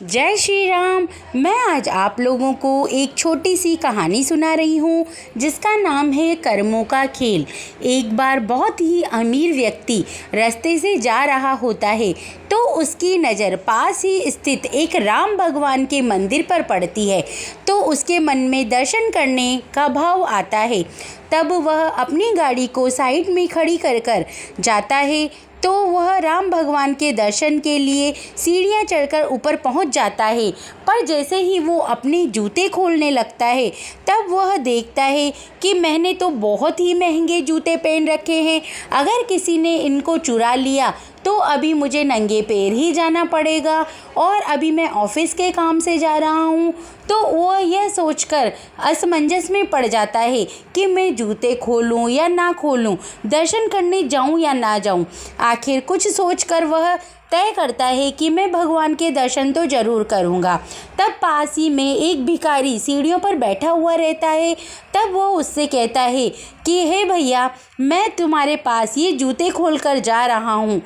जय श्री राम। मैं आज आप लोगों को एक छोटी सी कहानी सुना रही हूँ जिसका नाम है कर्मों का खेल। एक बार बहुत ही अमीर व्यक्ति रास्ते से जा रहा होता है तो उसकी नज़र पास ही स्थित एक राम भगवान के मंदिर पर पड़ती है तो उसके मन में दर्शन करने का भाव आता है। तब वह अपनी गाड़ी को साइड में खड़ी कर जाता है तो वह राम भगवान के दर्शन के लिए सीढ़ियाँ चढ़कर ऊपर पहुँच जाता है। पर जैसे ही वो अपने जूते खोलने लगता है तब वह देखता है कि मैंने तो बहुत ही महंगे जूते पहन रखे हैं, अगर किसी ने इनको चुरा लिया तो अभी मुझे नंगे पैर ही जाना पड़ेगा और अभी मैं ऑफिस के काम से जा रहा हूँ। तो वह यह सोचकर असमंजस में पड़ जाता है कि मैं जूते खोलूँ या ना खोलूँ, दर्शन करने जाऊँ या ना जाऊँ। आखिर कुछ सोचकर वह तय करता है कि मैं भगवान के दर्शन तो ज़रूर करूँगा। तब पास ही में एक भिखारी सीढ़ियों पर बैठा हुआ रहता है। तब वो उससे कहता है कि हे भैया, मैं तुम्हारे पास ये जूते खोल कर जा रहा हूँ,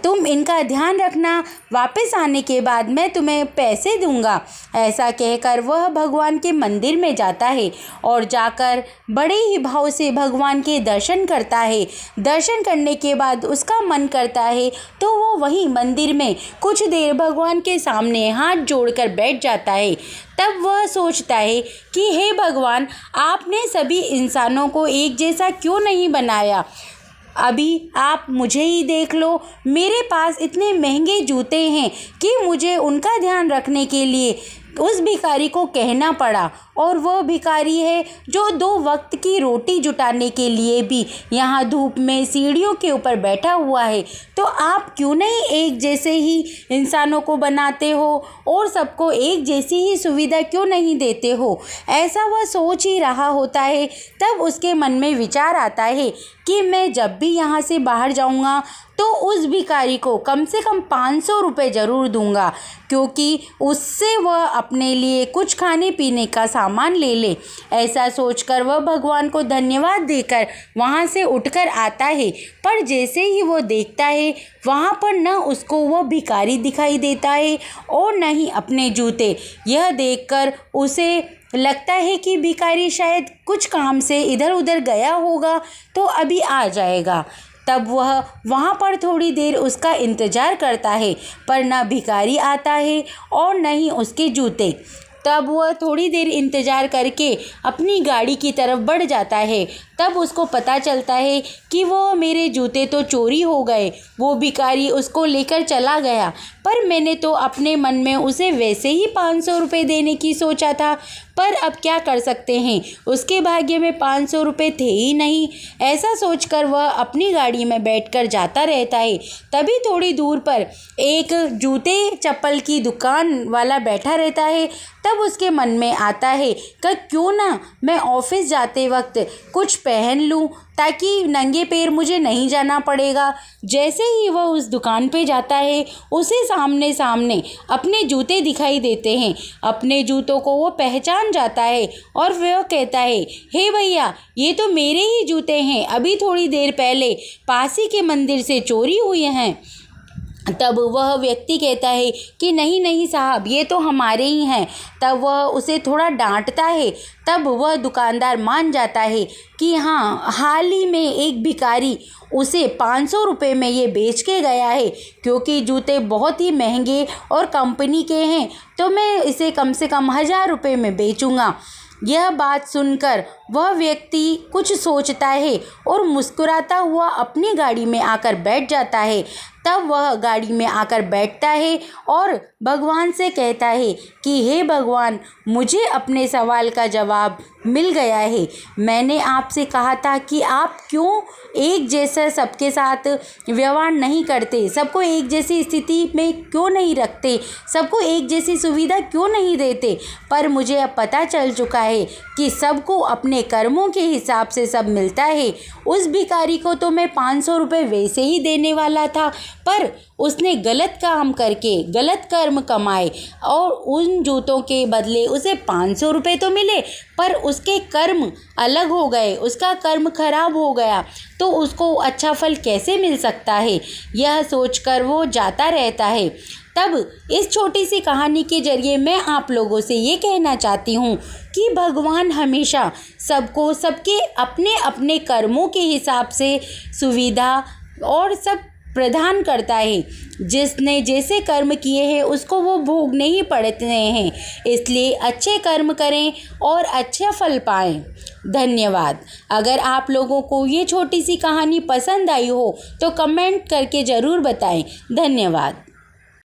तुम इनका ध्यान रखना, वापस आने के बाद मैं तुम्हें पैसे दूंगा। ऐसा कहकर वह भगवान के मंदिर में जाता है और जाकर बड़े ही भाव से भगवान के दर्शन करता है। दर्शन करने के बाद उसका मन करता है तो वो वहीं मंदिर में कुछ देर भगवान के सामने हाथ जोड़कर बैठ जाता है। तब वह सोचता है कि हे भगवान, आपने सभी इंसानों को एक जैसा क्यों नहीं बनाया? अभी आप मुझे ही देख लो, मेरे पास इतने महंगे जूते हैं कि मुझे उनका ध्यान रखने के लिए उस भिखारी को कहना पड़ा, और वह भिखारी है जो 2 वक्त की रोटी जुटाने के लिए भी यहाँ धूप में सीढ़ियों के ऊपर बैठा हुआ है। तो आप क्यों नहीं एक जैसे ही इंसानों को बनाते हो और सबको एक जैसी ही सुविधा क्यों नहीं देते हो? ऐसा वह सोच ही रहा होता है। तब उसके मन में विचार आता है कि मैं जब भी यहाँ से बाहर जाऊँगा तो उस भिखारी को कम से कम 500 रुपये ज़रूर दूंगा, क्योंकि उससे वह अपने लिए कुछ खाने पीने का सामान ले ले। ऐसा सोचकर वह भगवान को धन्यवाद देकर वहाँ से उठकर आता है। पर जैसे ही वो देखता है वहाँ पर न उसको वह भिखारी दिखाई देता है और न ही अपने जूते। यह देखकर उसे लगता है कि भिखारी शायद कुछ काम से इधर उधर गया होगा तो अभी आ जाएगा। तब वह वहाँ पर थोड़ी देर उसका इंतज़ार करता है पर न भिखारी आता है और न ही उसके जूते। तब वह थोड़ी देर इंतज़ार करके अपनी गाड़ी की तरफ बढ़ जाता है। तब उसको पता चलता है कि वो मेरे जूते तो चोरी हो गए, वो भिखारी उसको लेकर चला गया, पर मैंने तो अपने मन में उसे वैसे ही 500 रुपये देने की सोचा था, पर अब क्या कर सकते हैं, उसके भाग्य में 500 रुपये थे ही नहीं। ऐसा सोचकर वह अपनी गाड़ी में बैठकर जाता रहता है। तभी थोड़ी दूर पर एक जूते चप्पल की दुकान वाला बैठा रहता है। तब उसके मन में आता है कि क्यों ना मैं ऑफिस जाते वक्त कुछ पहन लूँ ताकि नंगे पैर मुझे नहीं जाना पड़ेगा। जैसे ही वह उस दुकान पे जाता है उसे सामने सामने अपने जूते दिखाई देते हैं। अपने जूतों को वो पहचान जाता है और वह कहता है, हे भैया, ये तो मेरे ही जूते हैं, अभी थोड़ी देर पहले पास ही के मंदिर से चोरी हुए हैं। तब वह व्यक्ति कहता है कि नहीं नहीं साहब, ये तो हमारे ही हैं। तब वह उसे थोड़ा डांटता है। तब वह दुकानदार मान जाता है कि हाँ, हाल ही में एक भिखारी उसे 500 रुपये में ये बेच के गया है, क्योंकि जूते बहुत ही महंगे और कंपनी के हैं, तो मैं इसे कम से कम 1000 रुपये में बेचूंगा। यह बात सुनकर वह व्यक्ति कुछ सोचता है और मुस्कुराता हुआ अपनी गाड़ी में आकर बैठ जाता है। तब वह गाड़ी में आकर बैठता है और भगवान से कहता है कि हे भगवान, मुझे अपने सवाल का जवाब मिल गया है। मैंने आपसे कहा था कि आप क्यों एक जैसा सबके साथ व्यवहार नहीं करते, सबको एक जैसी स्थिति में क्यों नहीं रखते, सबको एक जैसी सुविधा क्यों नहीं देते। पर मुझे अब पता चल चुका है कि सबको अपने कर्मों के हिसाब से सब मिलता है। उस भिखारी को तो मैं 500 रुपये वैसे ही देने वाला था, पर उसने गलत काम करके गलत कर्म कमाए और उन जूतों के बदले उसे 500 रुपये तो मिले, पर उसके कर्म अलग हो गए, उसका कर्म खराब हो गया, तो उसको अच्छा फल कैसे मिल सकता है। यह सोचकर वो जाता रहता है। तब इस छोटी सी कहानी के जरिए मैं आप लोगों से ये कहना चाहती हूँ कि भगवान हमेशा सबको सबके अपने अपने कर्मों के हिसाब से सुविधा और सब प्रदान करता है। जिसने जैसे कर्म किए हैं उसको वो भोगने ही पड़ते हैं। इसलिए अच्छे कर्म करें और अच्छा फल पाएं। धन्यवाद। अगर आप लोगों को ये छोटी सी कहानी पसंद आई हो तो कमेंट करके ज़रूर बताएं। धन्यवाद।